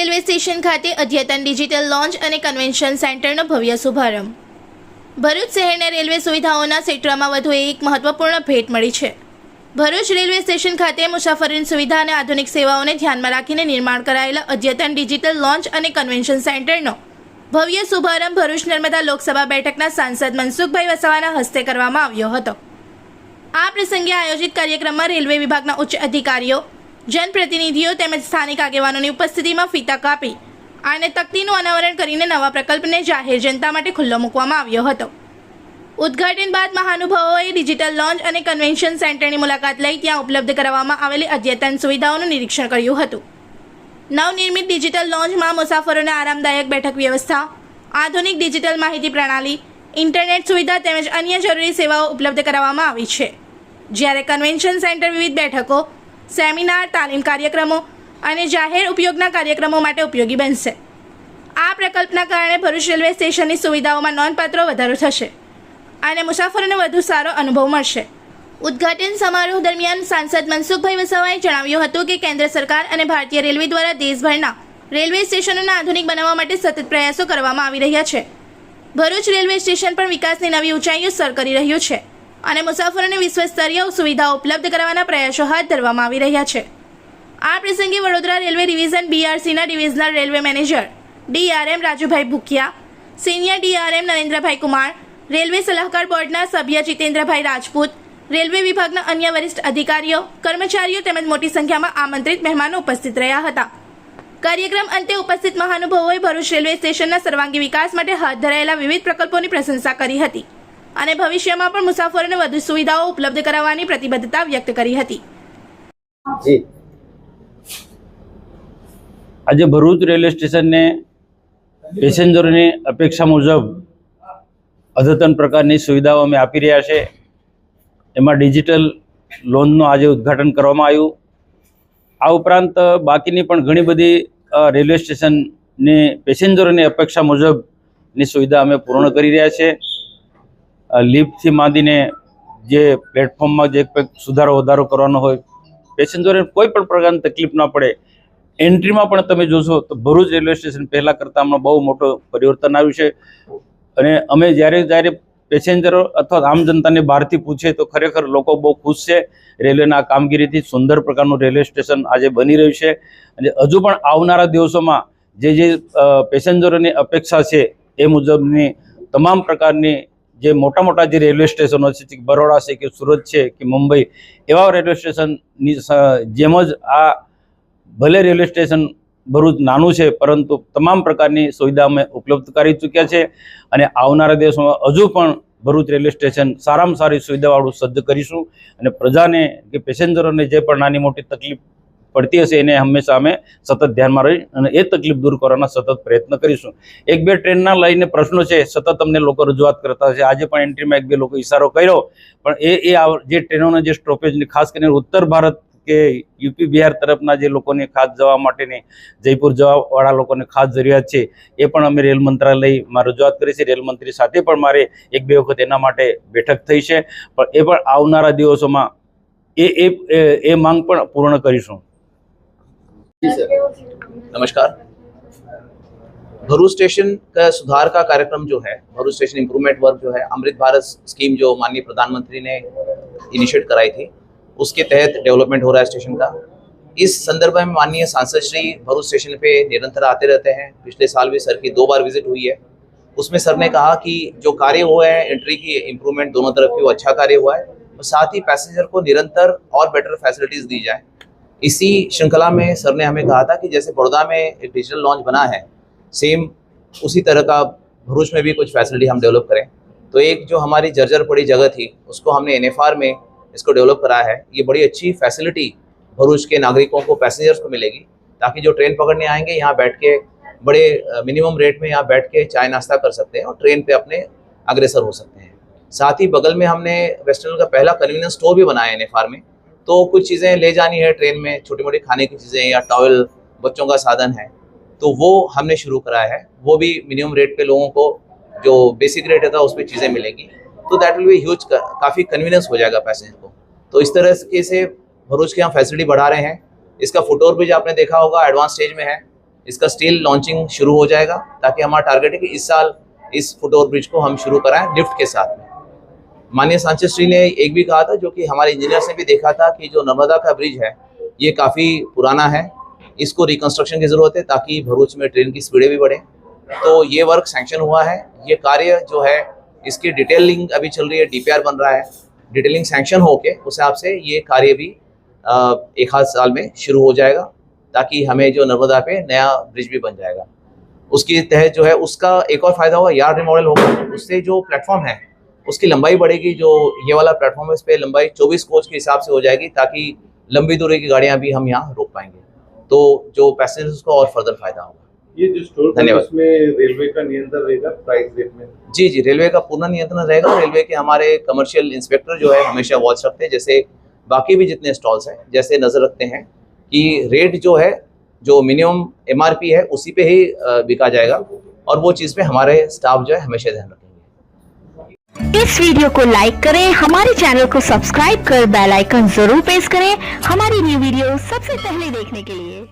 Railway station ખાતે અદ્યતન digital launch અને કન્વેન્શન સેન્ટરનો ભવ્ય શુભારંભ. ભરૂચ શહેરને રેલવે સુવિધાઓના ક્ષેત્રમાં વધુ એક મહત્વપૂર્ણ ભેટ મળી છે. ભરૂચ રેલવે સ્ટેશન ખાતે મુસાફરીની સુવિધા અને આધુનિક સેવાઓને ધ્યાનમાં રાખીને નિર્માણ કરાયેલા અદ્યતન ડિજિટલ લોન્ચ અને કન્વેન્શન સેન્ટરનો ભવ્ય શુભારંભ ભરૂચ નર્મદા લોકસભા બેઠકના સાંસદ મનસુખભાઈ વસાવાના હસ્તે કરવામાં આવ્યો હતો. આ પ્રસંગે આયોજિત કાર્યક્રમમાં રેલવે વિભાગના ઉચ્ચ અધિકારીઓ, જનપ્રતિનિધિઓ તેમજ સ્થાનિક આગેવાનોની ઉપસ્થિતિમાં ફીતા કાપી અને તકતીનું અનાવરણ કરીને નવા પ્રકલ્પને જાહેર જનતા માટે ખુલ્લો મૂકવામાં આવ્યો હતો. ઉદ્ઘાટન બાદ મહાનુભાવોએ ડિજિટલ લોન્ચ અને કન્વેન્શન સેન્ટરની મુલાકાત લઈ ત્યાં ઉપલબ્ધ કરાવવામાં આવેલી અદ્યતન સુવિધાઓનું નિરીક્ષણ કર્યું હતું. નવનિર્મિત ડિજિટલ લોન્ચમાં મુસાફરોને આરામદાયક બેઠક વ્યવસ્થા, આધુનિક ડિજિટલ માહિતી પ્રણાલી, ઇન્ટરનેટ સુવિધા તેમજ અન્ય જરૂરી સેવાઓ ઉપલબ્ધ કરાવવામાં આવી છે. જ્યારે કન્વેન્શન સેન્ટર વિવિધ બેઠકો, સેમિનાર, તાલીમ કાર્યક્રમો અને જાહેર ઉપયોગના કાર્યક્રમો માટે ઉપયોગી બનશે. આ પ્રકલ્પના કારણે ભરૂચ રેલવે સ્ટેશનની સુવિધાઓમાં નોંધપાત્ર વધારો થશે અને મુસાફરોને વધુ સારો અનુભવ મળશે. ઉદ્ઘાટન સમારોહ દરમિયાન સાંસદ મનસુખભાઈ વસાવાએ જણાવ્યું હતું કે કેન્દ્ર સરકાર અને ભારતીય રેલવે દ્વારા દેશભરના રેલવે સ્ટેશનોને આધુનિક બનાવવા માટે સતત પ્રયાસો કરવામાં આવી રહ્યા છે. ભરૂચ રેલવે સ્ટેશન પણ વિકાસની નવી ઊંચાઈઓ સર કરી રહ્યું છે અને મુસાફરોને વિશ્વસ્તરીય સુવિધાઓ ઉપલબ્ધ કરાવવાના પ્રયાસો હાથ ધરવામાં આવી રહ્યા છે. આ પ્રસંગે વડોદરા રેલવે ડિવિઝન BRCના divisional railway manager DRM Rajubhai Bhukiya, senior DRM Narendrabhai Kumar, railway સલાહકાર બોર્ડના સભ્ય જીતેન્દ્રભાઈ રાજપૂત, રેલવે વિભાગના અન્ય વરિષ્ઠ અધિકારીઓ, કર્મચારીઓ તેમજ મોટી સંખ્યામાં આમંત્રિત મહેમાનો ઉપસ્થિત રહ્યા હતા. કાર્યક્રમ અંતે ઉપસ્થિત મહાનુભાવોએ ભરૂચ રેલવે સ્ટેશનના સર્વાંગી વિકાસ માટે હાથ ધરાયેલા વિવિધ પ્રકલ્પોની પ્રશંસા કરી હતી અને ભવિષ્યમાં પણ મુસાફરોને વધુ સુવિધાઓ ઉપલબ્ધ કરાવવાની પ્રતિબદ્ધતા વ્યક્ત કરી હતી. આજે ભરૂચ રેલવે સ્ટેશનને પેસેન્જરોની અપેક્ષા મુજબ અદ્યતન પ્રકારની સુવિધાઓ અમે આપી રહ્યા છે. એમાં ડિજિટલ લોનનું આજે ઉદ્ઘાટન કરવામાં આવ્યું. આ ઉપરાંત બાકીની પણ ઘણી બધી રેલવે સ્ટેશનની પેસેન્જરોની અપેક્ષા મુજબની સુવિધા અમે પૂર્ણ કરી રહ્યા છીએ. લિફ્ટથી માંડીને જે પ્લેટફોર્મમાં જે કંઈક સુધારો વધારો કરવાનો હોય, પેસેન્જરોને કોઈ પણ પ્રકારની તકલીફ ના પડે. એન્ટ્રીમાં પણ તમે જોશો તો ભરૂચ રેલવે સ્ટેશન પહેલાં કરતાં હમણાં બહુ મોટો પરિવર્તન આવ્યું છે. અને અમે જ્યારે પેસેન્જરો અથવા આમ જનતાને બહારથી પૂછે તો ખરેખર લોકો બહુ ખુશ છે. રેલવેના કામગીરીથી સુંદર પ્રકારનું રેલવે સ્ટેશન આજે બની રહ્યું છે. અને હજુ પણ આવનારા દિવસોમાં જે પેસેન્જરોની અપેક્ષા છે એ મુજબની તમામ પ્રકારની જે મોટા જે રેલવે સ્ટેશનો છે, બરોડા છે કે સુરત છે કે મુંબઈ, એવા રેલવે સ્ટેશનની જેમ જ આ ભલે રેલવે સ્ટેશન ભરૂચ નાનું છે પરંતુ તમામ પ્રકારની સુવિધા અમે ઉપલબ્ધ કરી ચૂક્યા છે. અને આવનારા દિવસોમાં હજુ પણ ભરૂચ રેલવે સ્ટેશન સારામાં સારી સુવિધાવાળું સજ્જ કરીશું અને પ્રજાને કે પેસેન્જરોને જે પણ નાની મોટી તકલીફ પડતી હશે એને હંમેશા અમે સતત ધ્યાનમાં રહી અને એ તકલીફ દૂર કરવાના સતત પ્રયત્ન કરીશું. એક બે ટ્રેનના લઈને પ્રશ્નો છે, સતત અમને લોકો રજૂઆત કરતા છે. આજે પણ એન્ટ્રીમાં એક બે લોકો ઇશારો કર્યો, પણ એ જે ટ્રેનોના જે સ્ટોપેજની ખાસ કરીને ઉત્તર ભારત કે યુપી બિહાર તરફના જે લોકોને ખાસ જવા માટેની જયપુર જવાવાળા લોકોને ખાસ જરૂરિયાત છે, એ પણ અમે રેલ મંત્રાલયમાં રજૂઆત કરી છે. રેલ મંત્રી સાથે પણ મારે એક બે વખત એના માટે બેઠક થઈ છે, પણ એ પણ આવનારા દિવસોમાં એ માંગ પણ પૂર્ણ કરીશું. नमस्कार. भरूच स्टेशन का सुधार का कार्यक्रम जो है, भरूच स्टेशन इम्प्रूवमेंट वर्क जो है, अमृत भारत स्कीम जो माननीय प्रधानमंत्री ने इनिशिएट कराई थी, उसके तहत डेवलपमेंट हो रहा है स्टेशन का. इस संदर्भ में माननीय सांसद श्री भरूच स्टेशन पे निरंतर आते रहते हैं. पिछले साल भी सर की 2 बार विजिट हुई है. उसमें सर ने कहा कि जो कार्य हुआ है, एंट्री की इम्प्रूवमेंट दोनों तरफ की, वो अच्छा कार्य हुआ है और साथ ही पैसेंजर को निरंतर और बेटर फैसिलिटीज़ दी जाए. इसी श्रृंखला में सर ने हमें कहा था कि जैसे बड़ौदा में एक डिजिटल लॉन्च बना है, सेम उसी तरह का भरूच में भी कुछ फैसिलिटी हम डेवलप करें. तो एक जो हमारी जर्जर पड़ी जगह थी उसको हमने NFR में इसको डेवलप कराया है. ये बड़ी अच्छी फैसिलिटी भरूच के नागरिकों को, पैसेंजर्स को मिलेगी, ताकि जो ट्रेन पकड़ने आएंगे यहाँ बैठ के बड़े मिनिमम रेट में यहाँ बैठ के चाय नाश्ता कर सकते हैं और ट्रेन पे अपने अग्रसर हो सकते हैं. साथ ही बगल में हमने वेस्टर्न का पहला कन्वीनियंस स्टोर भी बनाया है NFR में. तो कुछ चीज़ें ले जानी है ट्रेन में, छोटी मोटी खाने की चीज़ें या टॉवल, बच्चों का साधन है, तो वो हमने शुरू कराया है. वो भी मिनिमम रेट पे लोगों को जो बेसिक रेट था उस पर चीज़ें मिलेंगी. तो दैट विल बी ह्यूज, काफ़ी कन्वीनियंस हो जाएगा पैसेंजर को. तो इस तरह से भरूच के हम फैसिलिटी बढ़ा रहे हैं. इसका फुटओवर भी जो आपने देखा होगा एडवांस स्टेज में है. इसका स्टील लॉन्चिंग शुरू हो जाएगा, ताकि हमारा टारगेट है कि इस साल इस फुट ओवर ब्रिज को हम शुरू कराएं लिफ्ट के साथ में। माननीय सांसद श्री ने एक भी कहा था, जो कि हमारे इंजीनियर्स ने भी देखा था, कि जो नर्मदा का ब्रिज है ये काफ़ी पुराना है, इसको रिकंस्ट्रक्शन की ज़रूरत है ताकि भरूच में ट्रेन की स्पीडें भी बढ़े। तो ये वर्क सैंक्शन हुआ है। ये कार्य जो है इसकी डिटेलिंग अभी चल रही है, DPR बन रहा है। डिटेलिंग सैंक्शन होके उस हिसाब से ये कार्य भी एक आध साल में शुरू हो जाएगा, ताकि हमें जो नर्मदा पे नया ब्रिज भी बन जाएगा। उसके तहत जो है उसका एक और फायदा होगा, यार्ड रिमॉडल होगा, उससे जो प्लेटफॉर्म है उसकी लंबाई बढ़ेगी। जो ये वाला प्लेटफॉर्म है इस पर लंबाई 24 कोच के हिसाब से हो जाएगी, ताकि लंबी दूरी की गाड़ियां भी हम यहाँ रोक पाएंगे, तो जो पैसेंजर्स को और फर्दर फायदा होगा। ये जो स्टोर धन्यवाद। उसमें रेलवे का नियंत्रण रहेगा प्राइस रेट में? जी जी, रेलवे का पूर्ण नियंत्रण रहेगा। रेलवे के हमारे कमर्शियल इंस्पेक्टर जो है हमेशा वॉच रखते हैं, जैसे बाकी भी जितने स्टॉल्स हैं, जैसे नज़र रखते हैं कि रेट जो है, जो मिनिमम MRP है उसी पे ही बिका जाएगा, और वो चीज़ पे हमारे स्टाफ जो है हमेशा ध्यान रखेंगे। इस वीडियो को लाइक करें, हमारे चैनल को सब्सक्राइब कर बेल आइकन जरूर प्रेस करें हमारी न्यू वीडियो सबसे पहले देखने के लिए।